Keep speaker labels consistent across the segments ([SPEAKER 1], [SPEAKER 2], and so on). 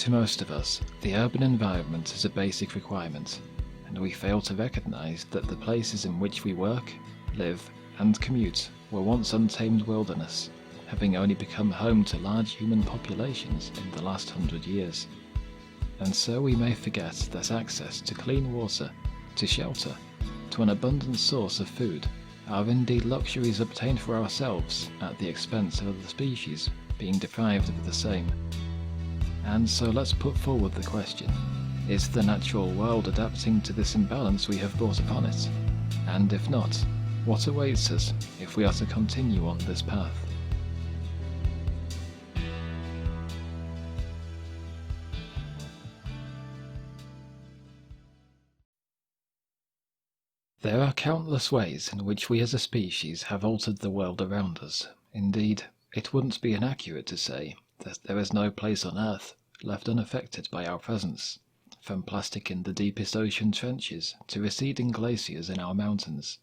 [SPEAKER 1] To most of us, the urban environment is a basic requirement, and we fail to recognise that the places in which we work, live, and commute were once untamed wilderness, having only become home to large human populations in the last 100 years. And so we may forget that access to clean water, to shelter, to an abundant source of food are indeed luxuries obtained for ourselves at the expense of other species being deprived of the same. And so let's put forward the question, is the natural world adapting to this imbalance we have brought upon it? And if not, what awaits us if we are to continue on this path? There are countless ways in which we as a species have altered the world around us. Indeed, it wouldn't be inaccurate to say that there is no place on Earth left unaffected by our presence, from plastic in the deepest ocean trenches to receding glaciers in our mountains.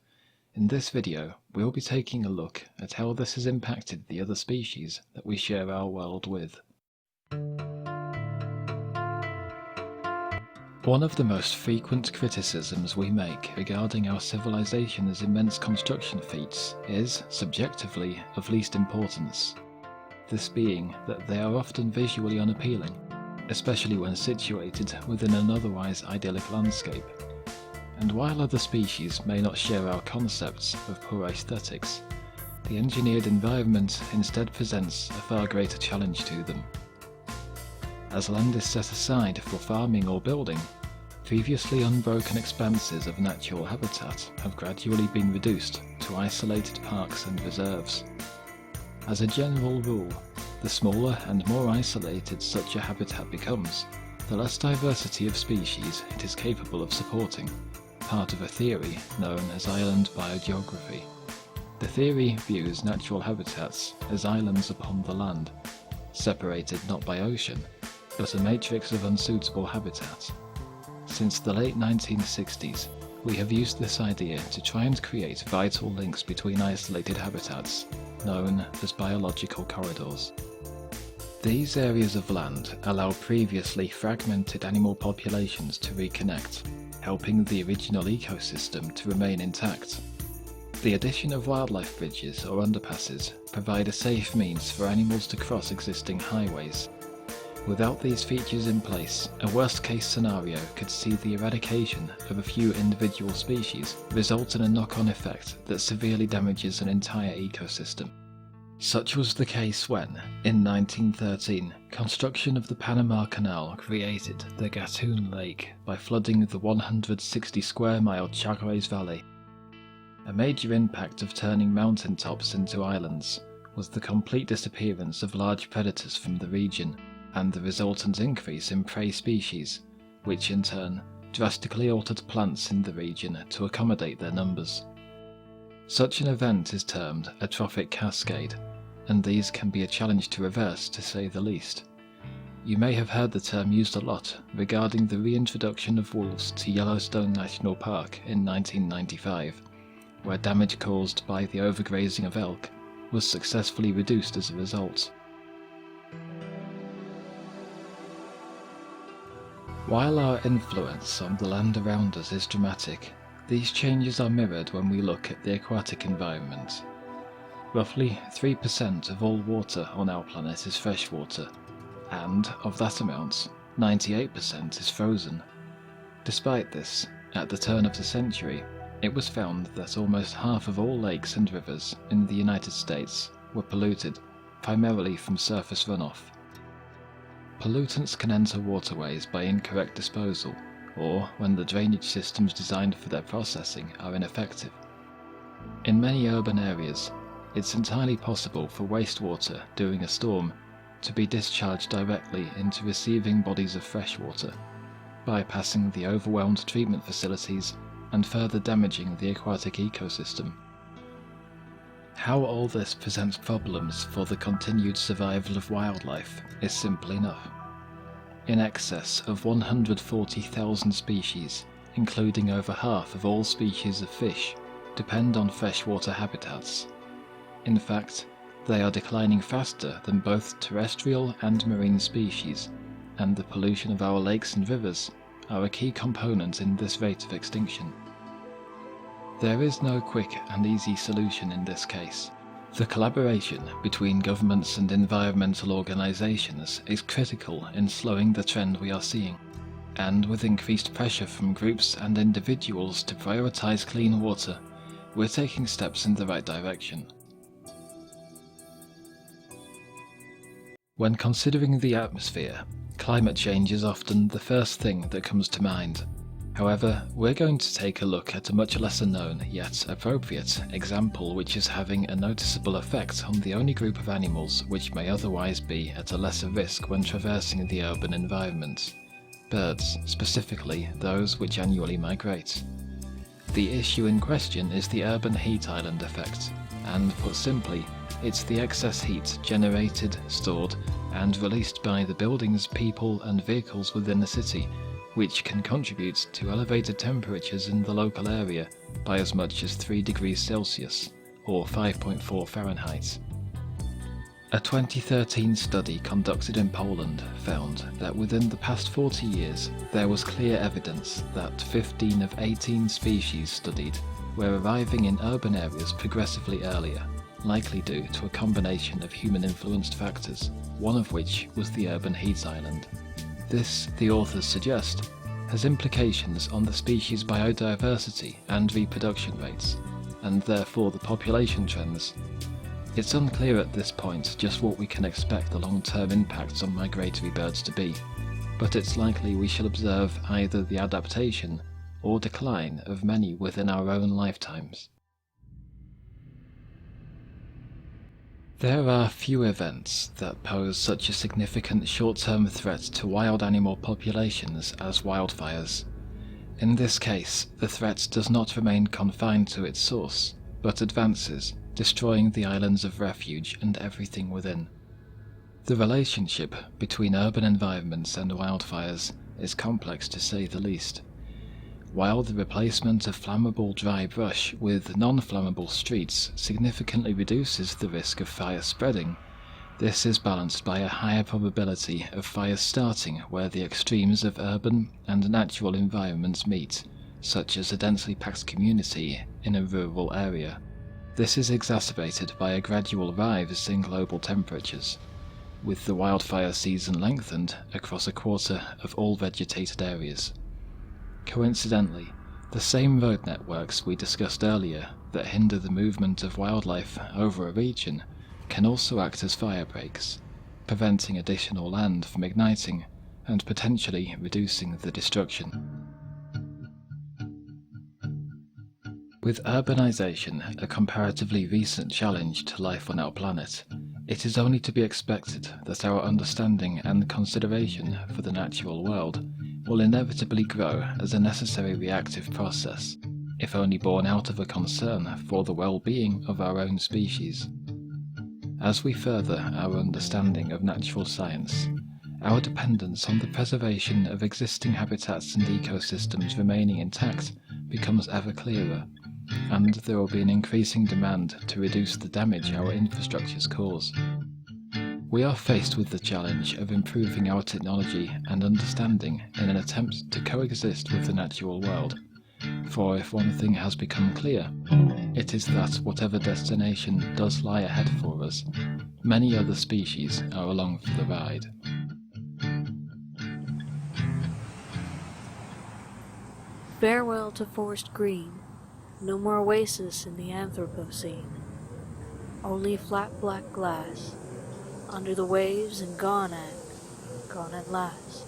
[SPEAKER 1] In this video, we'll be taking a look at how this has impacted the other species that we share our world with. One of the most frequent criticisms we make regarding our civilization's immense construction feats is, subjectively, of least importance. This being that they are often visually unappealing, especially when situated within an otherwise idyllic landscape. And while other species may not share our concepts of poor aesthetics, the engineered environment instead presents a far greater challenge to them. As land is set aside for farming or building, previously unbroken expanses of natural habitat have gradually been reduced to isolated parks and reserves. As a general rule, the smaller and more isolated such a habitat becomes, the less diversity of species it is capable of supporting, part of a theory known as island biogeography. The theory views natural habitats as islands upon the land, separated not by ocean, but a matrix of unsuitable habitat. Since the late 1960s, we have used this idea to try and create vital links between isolated habitats, known as biological corridors. These areas of land allow previously fragmented animal populations to reconnect, helping the original ecosystem to remain intact. The addition of wildlife bridges or underpasses provide a safe means for animals to cross existing highways. Without these features in place, a worst-case scenario could see the eradication of a few individual species result in a knock-on effect that severely damages an entire ecosystem. Such was the case when, in 1913, construction of the Panama Canal created the Gatun Lake by flooding the 160 square mile Chagres Valley. A major impact of turning mountaintops into islands was the complete disappearance of large predators from the region, and the resultant increase in prey species, which in turn drastically altered plants in the region to accommodate their numbers. Such an event is termed a trophic cascade, and these can be a challenge to reverse, to say the least. You may have heard the term used a lot regarding the reintroduction of wolves to Yellowstone National Park in 1995, where damage caused by the overgrazing of elk was successfully reduced as a result. While our influence on the land around us is dramatic, these changes are mirrored when we look at the aquatic environment. Roughly 3% of all water on our planet is freshwater, and of that amount, 98% is frozen. Despite this, at the turn of the century, it was found that almost half of all lakes and rivers in the United States were polluted, primarily from surface runoff. Pollutants can enter waterways by incorrect disposal, or when the drainage systems designed for their processing are ineffective. In many urban areas, it's entirely possible for wastewater during a storm to be discharged directly into receiving bodies of freshwater, bypassing the overwhelmed treatment facilities and further damaging the aquatic ecosystem. How all this presents problems for the continued survival of wildlife is simple enough. In excess of 140,000 species, including over half of all species of fish, depend on freshwater habitats. In fact, they are declining faster than both terrestrial and marine species, and the pollution of our lakes and rivers are a key component in this rate of extinction. There is no quick and easy solution in this case. The collaboration between governments and environmental organisations is critical in slowing the trend we are seeing, and with increased pressure from groups and individuals to prioritise clean water, we're taking steps in the right direction. When considering the atmosphere, climate change is often the first thing that comes to mind. However, we're going to take a look at a much lesser known, yet appropriate, example which is having a noticeable effect on the only group of animals which may otherwise be at a lesser risk when traversing the urban environment: birds, specifically those which annually migrate. The issue in question is the urban heat island effect, and put simply, it's the excess heat generated, stored, and released by the buildings, people, and vehicles within a city, which can contribute to elevated temperatures in the local area by as much as 3 degrees Celsius, or 5.4 Fahrenheit. A 2013 study conducted in Poland found that within the past 40 years there was clear evidence that 15 of 18 species studied were arriving in urban areas progressively earlier, likely due to a combination of human-influenced factors, one of which was the urban heat island. This, the authors suggest, has implications on the species' biodiversity and reproduction rates, and therefore the population trends. It's unclear at this point just what we can expect the long-term impacts on migratory birds to be, but it's likely we shall observe either the adaptation or decline of many within our own lifetimes. There are few events that pose such a significant short-term threat to wild animal populations as wildfires. In this case, the threat does not remain confined to its source, but advances, destroying the islands of refuge and everything within. The relationship between urban environments and wildfires is complex to say the least. While the replacement of flammable dry brush with non-flammable streets significantly reduces the risk of fire spreading, this is balanced by a higher probability of fires starting where the extremes of urban and natural environments meet, such as a densely packed community in a rural area. This is exacerbated by a gradual rise in global temperatures, with the wildfire season lengthened across a quarter of all vegetated areas. Coincidentally, the same road networks we discussed earlier that hinder the movement of wildlife over a region can also act as fire breaks, preventing additional land from igniting and potentially reducing the destruction. With urbanisation a comparatively recent challenge to life on our planet, it is only to be expected that our understanding and consideration for the natural world will inevitably grow as a necessary reactive process, if only born out of a concern for the well-being of our own species. As we further our understanding of natural science, our dependence on the preservation of existing habitats and ecosystems remaining intact becomes ever clearer, and there will be an increasing demand to reduce the damage our infrastructures cause. We are faced with the challenge of improving our technology and understanding in an attempt to coexist with the natural world, for if one thing has become clear, it is that whatever destination does lie ahead for us, many other species are along for the ride.
[SPEAKER 2] Farewell to forest green, no more oasis in the Anthropocene, only flat black glass, under the waves and gone at last.